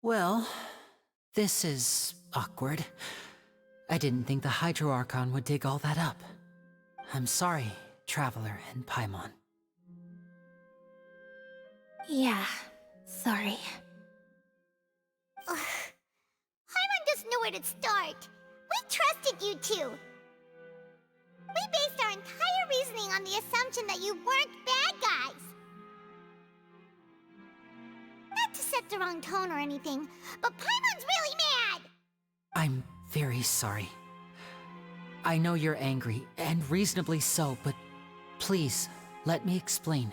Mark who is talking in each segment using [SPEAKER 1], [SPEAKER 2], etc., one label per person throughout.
[SPEAKER 1] Well, this is awkward. I didn't think the Hydro Archon would dig all that up. I'm sorry, Traveler and Paimon.
[SPEAKER 2] Yeah, sorry.
[SPEAKER 3] Ugh. Paimon doesn't know where to start. We trusted you two. We based our entire reasoning on the assumption that you weren't bad guys. Not to set the wrong tone or anything, but Paimon's really mad!
[SPEAKER 1] I'm very sorry. I know you're angry, and reasonably so, but please, let me explain.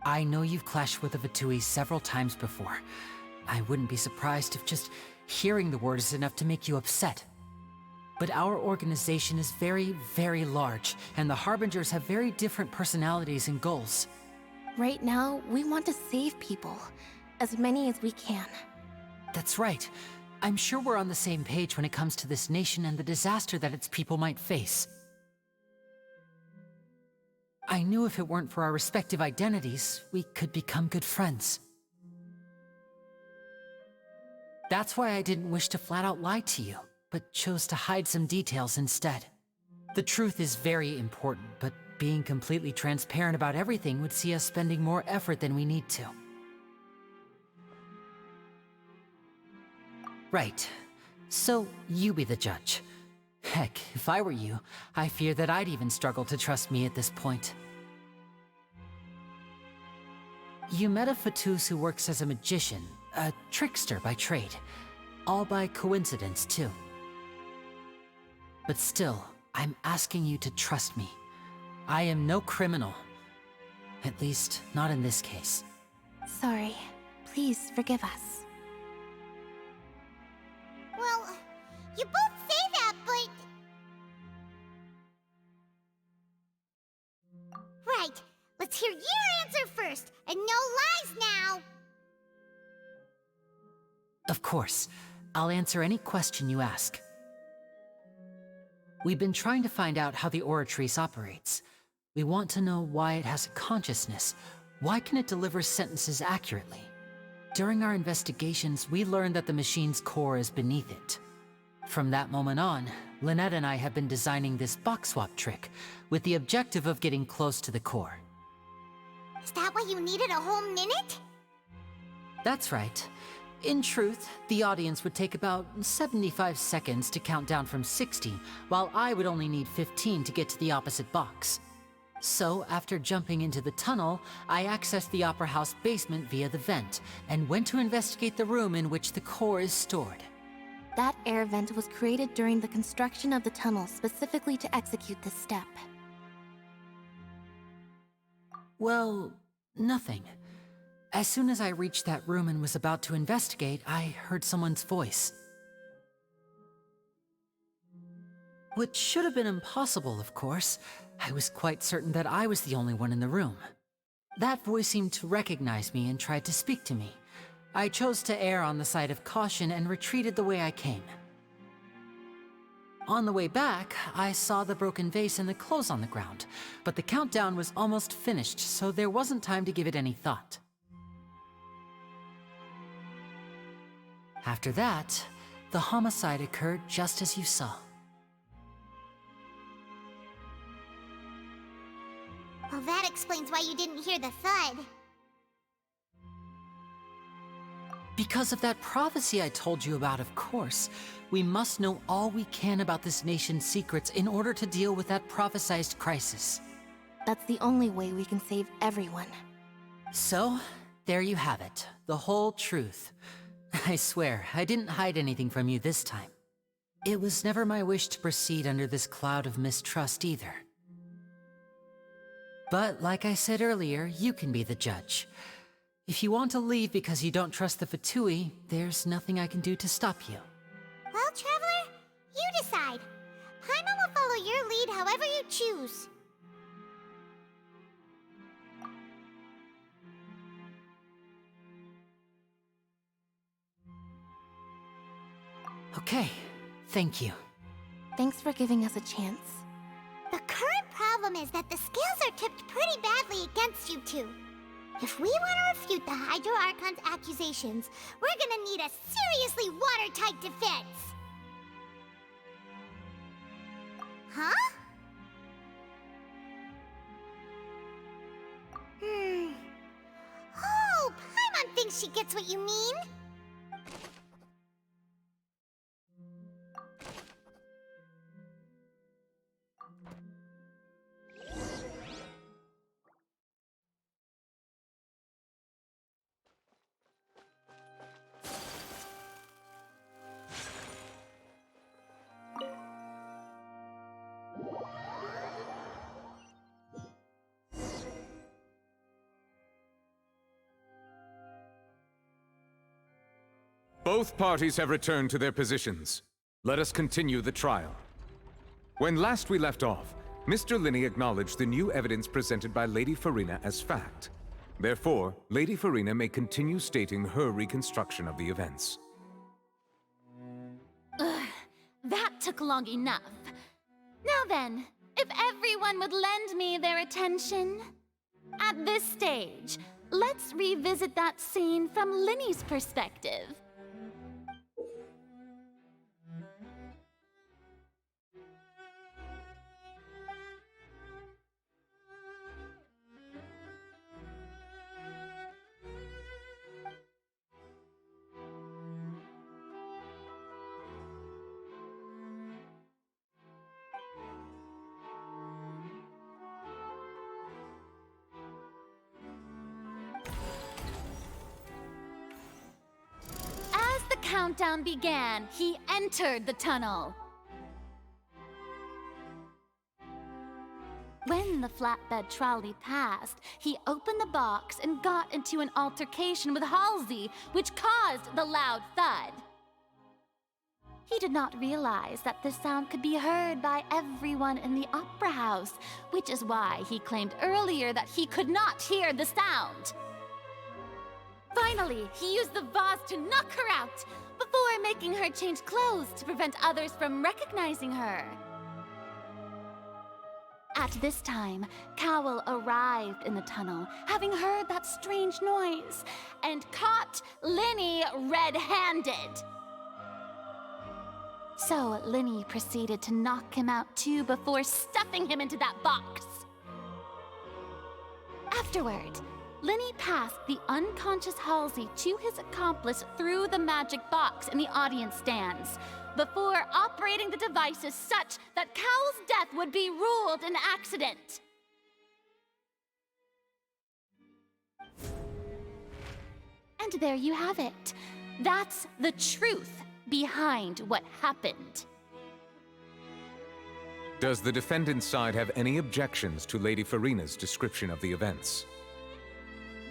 [SPEAKER 1] I know you've clashed with the Fatui several times before. I wouldn't be surprised if just hearing the word is enough to make you upset. But our organization is very, very large, and the Harbingers have very different personalities and goals.
[SPEAKER 2] Right now, we want to save people. As many as we can.
[SPEAKER 1] That's right. I'm sure we're on the same page when it comes to this nation and the disaster that its people might face. I knew if it weren't for our respective identities, we could become good friends. That's why I didn't wish to flat out lie to you, but chose to hide some details instead. The truth is very important, but being completely transparent about everything would see us spending more effort than we need to. Right. So, you be the judge. Heck, if I were you, I fear that I'd even struggle to trust me at this point. You met a Fatus who works as a magician, a trickster by trade. All by coincidence, too. But still, I'm asking you to trust me. I am no criminal. At least, not in this case.
[SPEAKER 2] Sorry. Please forgive us.
[SPEAKER 3] Well, you both say that, but... Right, let's hear your answer first, and no lies now!
[SPEAKER 1] Of course. I'll answer any question you ask. We've been trying to find out how the Oratrice operates. We want to know why it has a consciousness. Why can it deliver sentences accurately? During our investigations, we learned that the machine's core is beneath it. From that moment on, Lynette and I have been designing this box swap trick, with the objective of getting close to the core.
[SPEAKER 3] Is that why you needed a whole minute?
[SPEAKER 1] That's right. In truth, the audience would take about 75 seconds to count down from 60, while I would only need 15 to get to the opposite box. So, after jumping into the tunnel, I accessed the Opera House basement via the vent, and went to investigate the room in which the core is stored.
[SPEAKER 2] That air vent was created during the construction of the tunnel specifically to execute this step.
[SPEAKER 1] Well, nothing. As soon as I reached that room and was about to investigate, I heard someone's voice. Which should have been impossible, of course. I was quite certain that I was the only one in the room. That voice seemed to recognize me and tried to speak to me. I chose to err on the side of caution and retreated the way I came. On the way back, I saw the broken vase and the clothes on the ground, but the countdown was almost finished, so there wasn't time to give it any thought. After that, the homicide occurred just as you saw.
[SPEAKER 3] Well, that explains why you didn't hear the thud.
[SPEAKER 1] Because of that prophecy I told you about, of course. We must know all we can about this nation's secrets in order to deal with that prophesized crisis.
[SPEAKER 2] That's the only way we can save everyone.
[SPEAKER 1] So, there you have it. The whole truth. I swear, I didn't hide anything from you this time. It was never my wish to proceed under this cloud of mistrust either. But like I said earlier, you can be the judge. If you want to leave because you don't trust the Fatui, there's nothing I can do to stop you.
[SPEAKER 3] Well, Traveler, you decide. Paimon will follow your lead however you choose.
[SPEAKER 1] Okay, thank you.
[SPEAKER 2] Thanks for giving us a chance.
[SPEAKER 3] The current problem is that the scales are tipped pretty badly against you two. If we want to refute the Hydro Archon's accusations, we're gonna need a seriously watertight defense. Huh? Oh, Paimon thinks she gets what you mean.
[SPEAKER 4] Both parties have returned to their positions. Let us continue the trial. When last we left off, Mr. Lyny acknowledged the new evidence presented by Lady Farina as fact. Therefore, Lady Farina may continue stating her reconstruction of the events.
[SPEAKER 5] Ugh, that took long enough. Now then, if everyone would lend me their attention. At this stage, let's revisit that scene from Lyny's perspective. Countdown began, he entered the tunnel. When the flatbed trolley passed, he opened the box and got into an altercation with Halsey, which caused the loud thud. He did not realize that the sound could be heard by everyone in the opera house, which is why he claimed earlier that he could not hear the sound. Finally, he used the vase to knock her out, before making her change clothes to prevent others from recognizing her. At this time, Cowell arrived in the tunnel, having heard that strange noise, and caught Lyny red-handed. So Lyny proceeded to knock him out too before stuffing him into that box. Afterward, Lyny passed the unconscious Halsey to his accomplice through the magic box in the audience stands, before operating the devices such that Cowell's death would be ruled an accident. And there you have it. That's the truth behind what happened.
[SPEAKER 4] Does the defendant's side have any objections to Lady Farina's description of the events?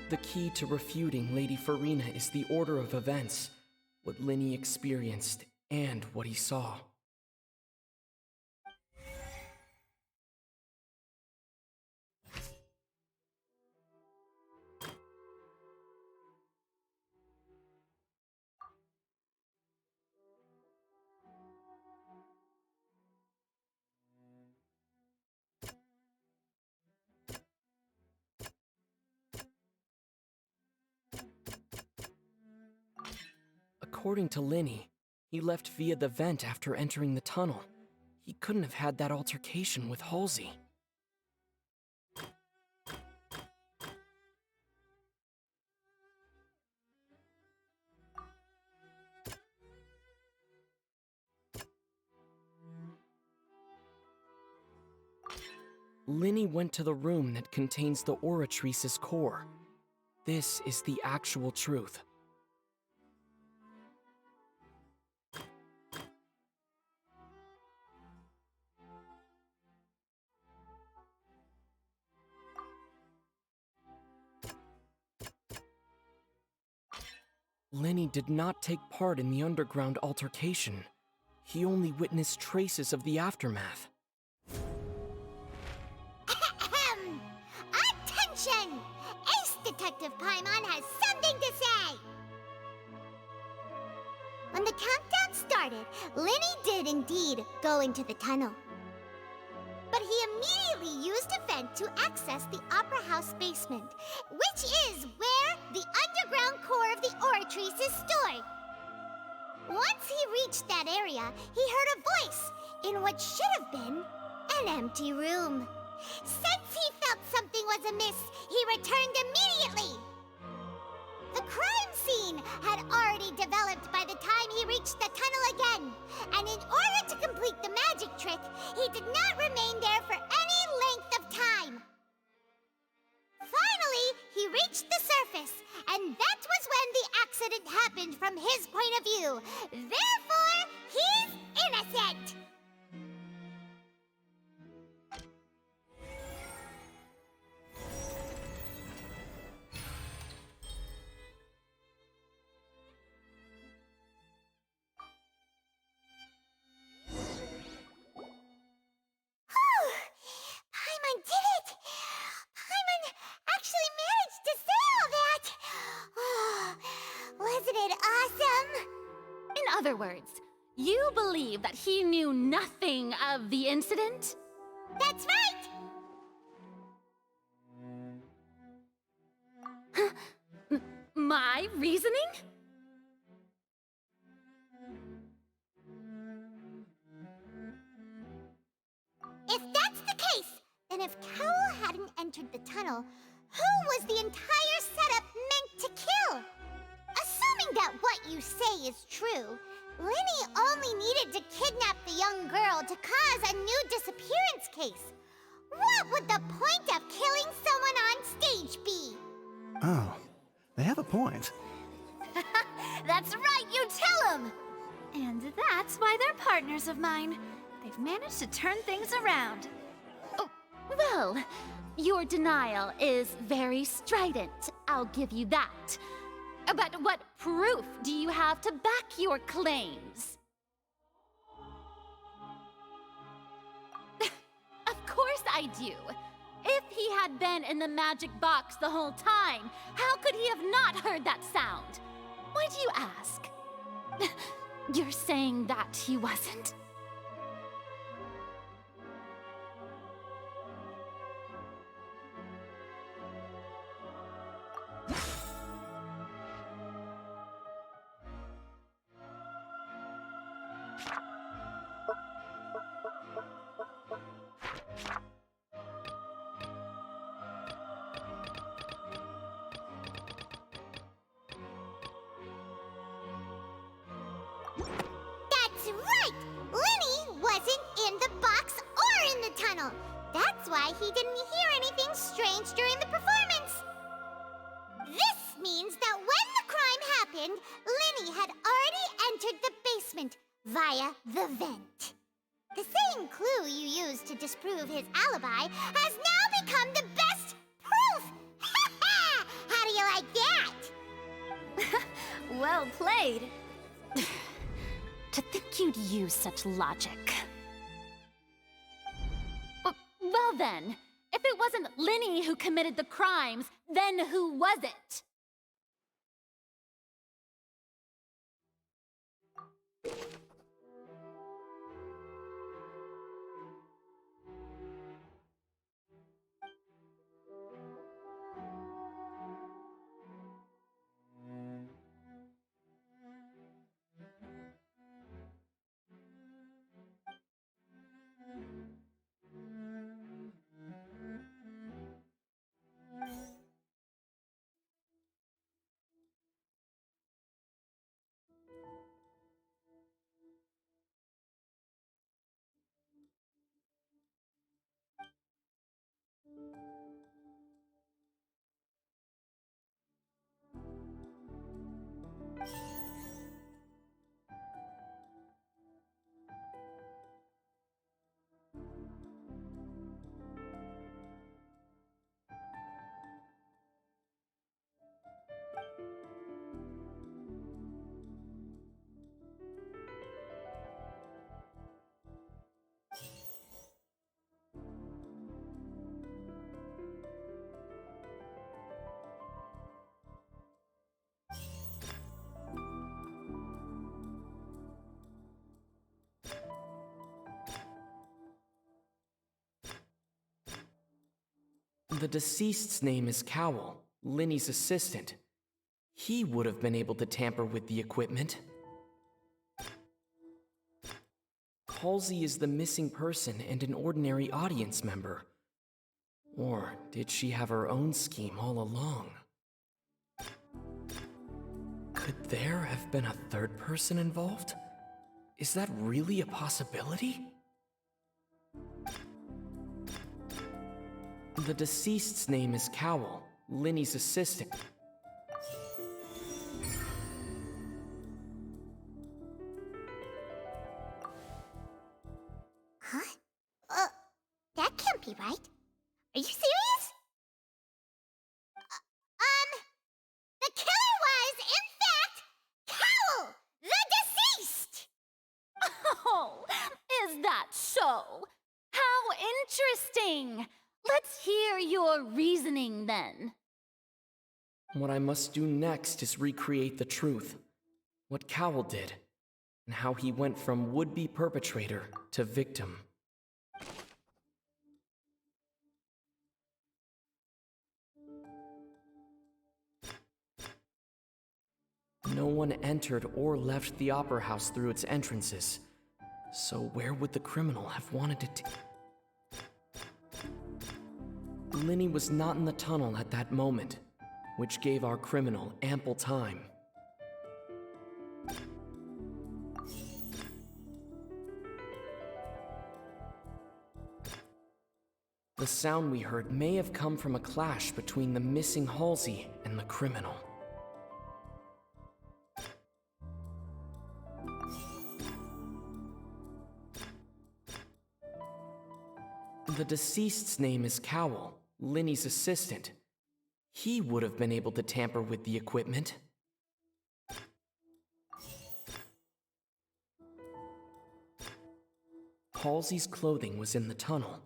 [SPEAKER 6] The key to refuting Lady Farina is the order of events, what Lyny experienced, and what he saw. According to Lyny, he left via the vent after entering the tunnel. He couldn't have had that altercation with Halsey. Lyny went to the room that contains the Oratrice's core. This is the actual truth. Lyny did not take part in the underground altercation. He only witnessed traces of the aftermath.
[SPEAKER 3] Attention! Ace Detective Paimon has something to say! When the countdown started, Lyny did indeed go into the tunnel. but he immediately used a vent to access the Opera House basement, which is where the underground core of the Oratrice is stored. Once he reached that area, he heard a voice in what should have been an empty room. Since he felt something was amiss, he returned immediately. The crime scene had already developed by the time he reached the tunnel again, and in order to complete the magic trick, he did not remain there for any length of time. Finally, he reached the surface, and that was when the accident happened from his point of view. Therefore, he's innocent! Paimon did it! Paimon actually managed to say all that! Oh, wasn't it awesome?
[SPEAKER 5] In other words, you believe that he knew nothing of the incident?
[SPEAKER 3] That's right!
[SPEAKER 5] My reasoning?
[SPEAKER 3] If that's the case, then if Carol hadn't entered the tunnel, who was the entire setup meant to kill? Assuming that what you say is true, Lyny only needed to kidnap the young girl to cause a new disappearance case. What would the point of killing someone on stage be?
[SPEAKER 7] Oh, they have a point.
[SPEAKER 8] That's right, you tell them! And that's why they're partners of mine. They've managed to turn things around.
[SPEAKER 5] Oh, well, your denial is very strident, I'll give you that. But what proof do you have to back your claims? Of course I do. If he had been in the magic box the whole time, how could he have not heard that sound? Why do you ask? You're saying that he wasn't?
[SPEAKER 3] That's right! Lyny wasn't in the box or in the tunnel. That's why he didn't hear anything strange during the performance. This means that when the crime happened, Lyny had already entered the basement via the vent. The same clue you used to disprove his alibi has now become the best proof! Ha ha! How do you like that?
[SPEAKER 8] Well played.
[SPEAKER 5] To think you'd use such logic. Well then, if it wasn't Lyny who committed the crimes, then who was it?
[SPEAKER 6] The deceased's name is Cowell, Lyny's assistant. He would have been able to tamper with the equipment. Halsey is the missing person and an ordinary audience member. Or did she have her own scheme all along? Could there have been a third person involved? Is that really a possibility? The deceased's name is Cowell, Lyny's assistant.
[SPEAKER 3] Huh? That can't be right. Are you serious? The killer was, in fact, Cowell, the deceased!
[SPEAKER 5] Oh, is that so? How interesting! Let's hear your reasoning then.
[SPEAKER 6] What I must do next is recreate the truth. What Cowell did, and how he went from would-be perpetrator to victim. No one entered or left the Opera House through its entrances. So where would the criminal have wanted to Lyny was not in the tunnel at that moment, which gave our criminal ample time. The sound we heard may have come from a clash between the missing Halsey and the criminal. The deceased's name is Cowell, Lyny's assistant. He would have been able to tamper with the equipment. Halsey's clothing was in the tunnel,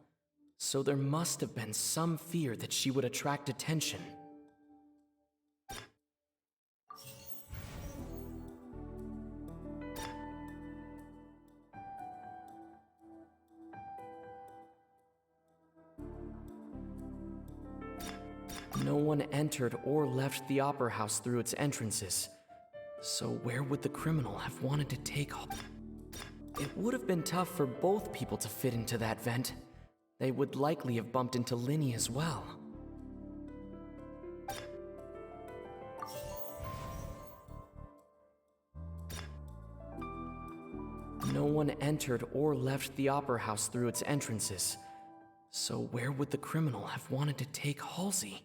[SPEAKER 6] so there must have been some fear that she would attract attention. No one entered or left the Opera House through its entrances, so where would the criminal have wanted to take Halsey? It would have been tough for both people to fit into that vent. They would likely have bumped into Lyny as well. No one entered or left the Opera House through its entrances, so where would the criminal have wanted to take Halsey?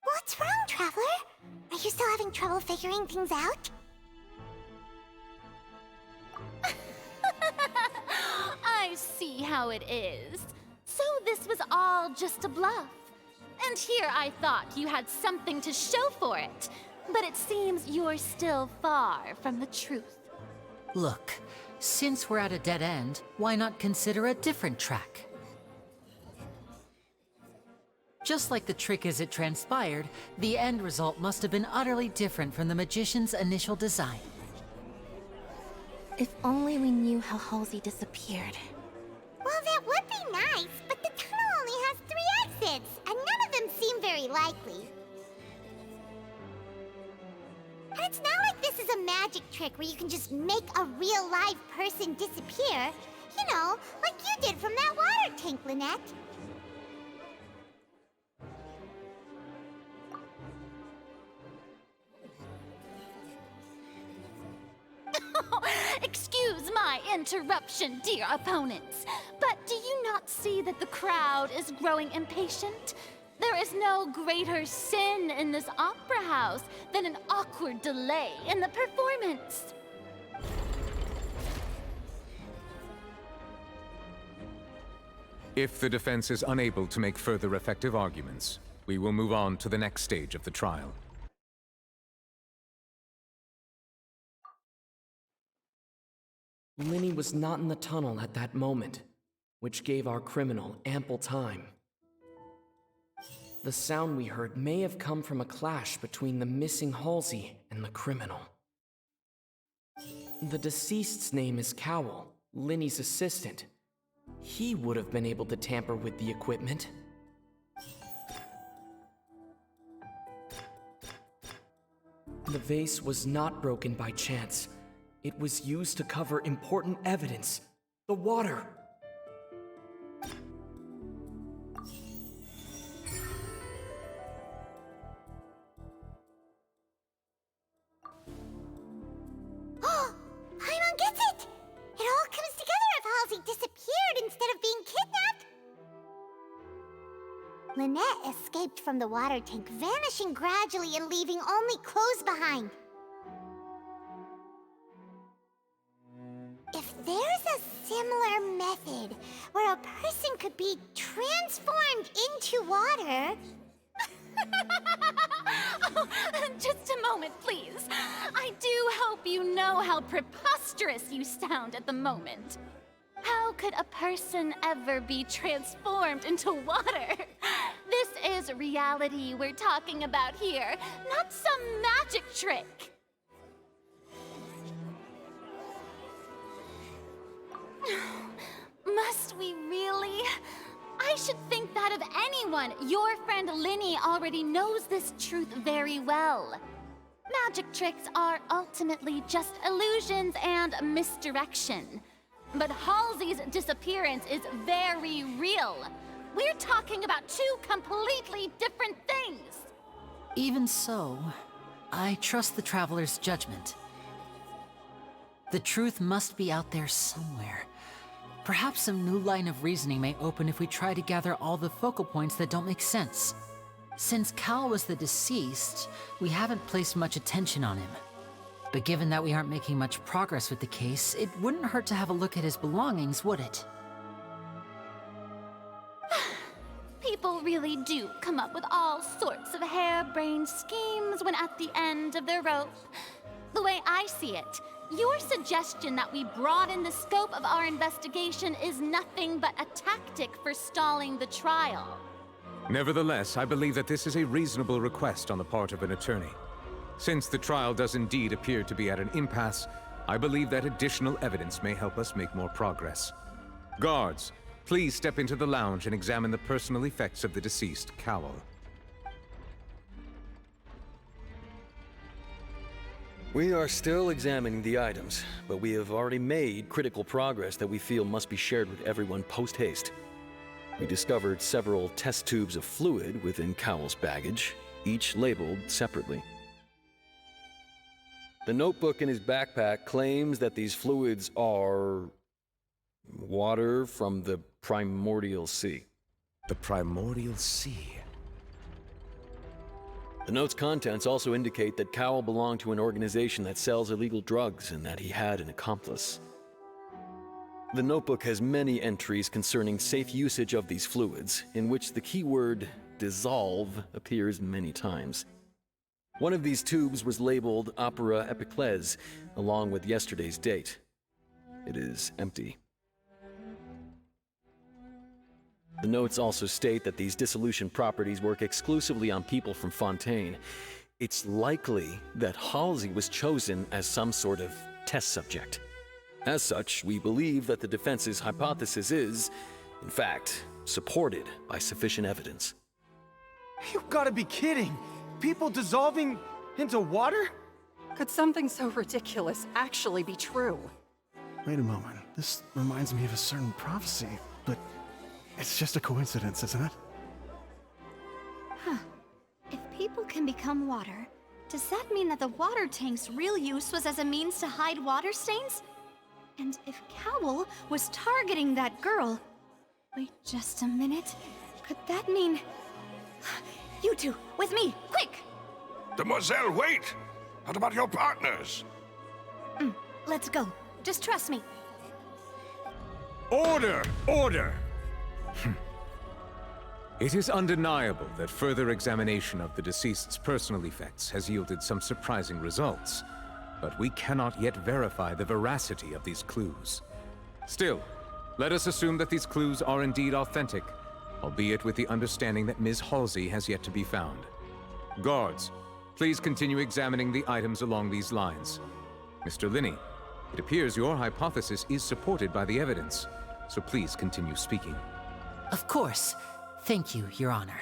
[SPEAKER 3] What's wrong, Traveler? Are you still having trouble figuring things out?
[SPEAKER 5] I see how it is. So this was all just a bluff. And here I thought you had something to show for it. But it seems you're still far from the truth.
[SPEAKER 1] Look, since we're at a dead end, why not consider a different track? Just like the trick as it transpired, the end result must have been utterly different from the magician's initial design.
[SPEAKER 2] If only we knew how Halsey disappeared.
[SPEAKER 3] Well, that would be nice, but the tunnel only has 3 exits, and none of them seem very likely. And it's not like this is a magic trick where you can just make a real live person disappear. You know, like you did from that water tank, Lynette.
[SPEAKER 5] Excuse my interruption, dear opponents, but do you not see that the crowd is growing impatient? There is no greater sin in this opera house than an awkward delay in the performance.
[SPEAKER 4] If the defense is unable to make further effective arguments, we will move on to the next stage of the trial.
[SPEAKER 6] Lyny was not in the tunnel at that moment, which gave our criminal ample time. The sound we heard may have come from a clash between the missing Halsey and the criminal. The deceased's name is Cowell, Lyny's assistant. He would have been able to tamper with the equipment. The vase was not broken by chance. It was used to cover important evidence. The water.
[SPEAKER 3] Paimon gets it! It all comes together if Halsey disappeared instead of being kidnapped. Lynette escaped from the water tank, vanishing gradually and leaving only clothes behind. If there's a similar method where a person could be transformed into water...
[SPEAKER 5] Oh, just a moment, please. I do hope you know how preposterous you sound at the moment. How could a person ever be transformed into water? This is reality we're talking about here, not some magic trick. Must we really? I should think that of anyone. Your friend Lyny already knows this truth very well. Magic tricks are ultimately just illusions and misdirection. But Halsey's disappearance is very real. We're talking about two completely different things.
[SPEAKER 1] Even so, I trust the Traveler's judgment. The truth must be out there somewhere. Perhaps some new line of reasoning may open if we try to gather all the focal points that don't make sense. Since Cal was the deceased, we haven't placed much attention on him. But given that we aren't making much progress with the case, it wouldn't hurt to have a look at his belongings, would it?
[SPEAKER 5] People really do come up with all sorts of harebrained schemes when at the end of their rope. The way I see it, your suggestion that we broaden the scope of our investigation is nothing but a tactic for stalling the trial.
[SPEAKER 4] Nevertheless, I believe that this is a reasonable request on the part of an attorney. Since the trial does indeed appear to be at an impasse, I believe that additional evidence may help us make more progress. Guards, please step into the lounge and examine the personal effects of the deceased Cowell.
[SPEAKER 9] We are still examining the items, but we have already made critical progress that we feel must be shared with everyone post-haste. We discovered several test tubes of fluid within Cowell's baggage, each labeled separately. The notebook in his backpack claims that these fluids are water from the primordial sea.
[SPEAKER 4] The primordial sea?
[SPEAKER 9] The note's contents also indicate that Cowell belonged to an organization that sells illegal drugs and that he had an accomplice. The notebook has many entries concerning safe usage of these fluids, in which the keyword dissolve appears many times. One of these tubes was labeled Opera Epiclese, along with yesterday's date. It is empty. The notes also state that these dissolution properties work exclusively on people from Fontaine. It's likely that Halsey was chosen as some sort of test subject. As such, we believe that the defense's hypothesis is, in fact, supported by sufficient evidence.
[SPEAKER 10] You've got to be kidding! People dissolving into water?
[SPEAKER 11] Could something so ridiculous actually be true?
[SPEAKER 7] Wait a moment. This reminds me of a certain prophecy, but it's just a coincidence, isn't it?
[SPEAKER 8] Huh. If people can become water, does that mean that the water tank's real use was as a means to hide water stains? And if Cowell was targeting that girl... Wait just a minute. Could that mean... You two, with me, quick!
[SPEAKER 12] Demoiselle, wait! What about your partners?
[SPEAKER 8] Let's go. Just trust me.
[SPEAKER 4] Order! Order! It is undeniable that further examination of the deceased's personal effects has yielded some surprising results, but we cannot yet verify the veracity of these clues. Still, let us assume that these clues are indeed authentic, albeit with the understanding that Ms. Halsey has yet to be found. Guards, please continue examining the items along these lines. Mr. Lyny, it appears your hypothesis is supported by the evidence, so please continue speaking.
[SPEAKER 1] Of course. Thank you, Your Honor.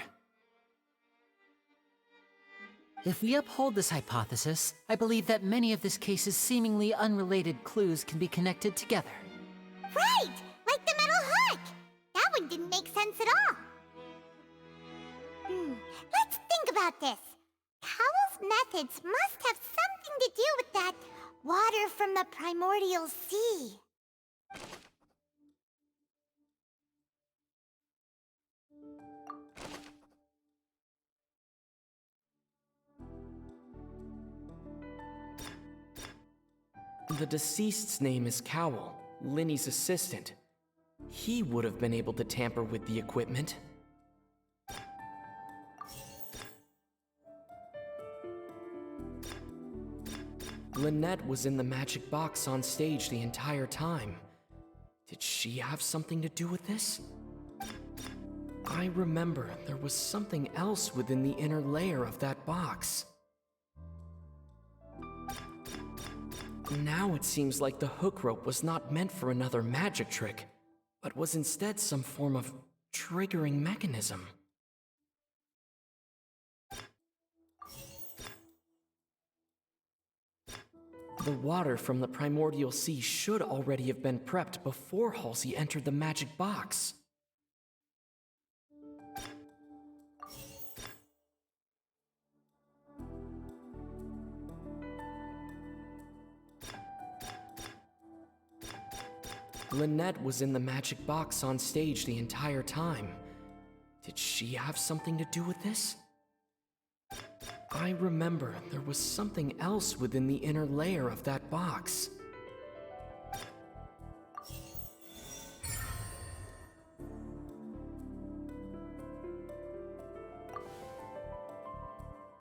[SPEAKER 1] If we uphold this hypothesis, I believe that many of this case's seemingly unrelated clues can be connected together.
[SPEAKER 3] Right! Like the metal hook! That one didn't make sense at all. Let's think about this. Cowell's methods must have something to do with that water from the primordial sea.
[SPEAKER 6] The deceased's name is Cowell, Lyny's assistant. He would have been able to tamper with the equipment. Lynette was in the magic box on stage the entire time. Did she have something to do with this? I remember there was something else within the inner layer of that box. Now it seems like the hook rope was not meant for another magic trick, but was instead some form of triggering mechanism. The water from the primordial sea should already have been prepped before Halsey entered the magic box. Lynette was in the magic box on stage the entire time. Did she have something to do with this? I remember there was something else within the inner layer of that box.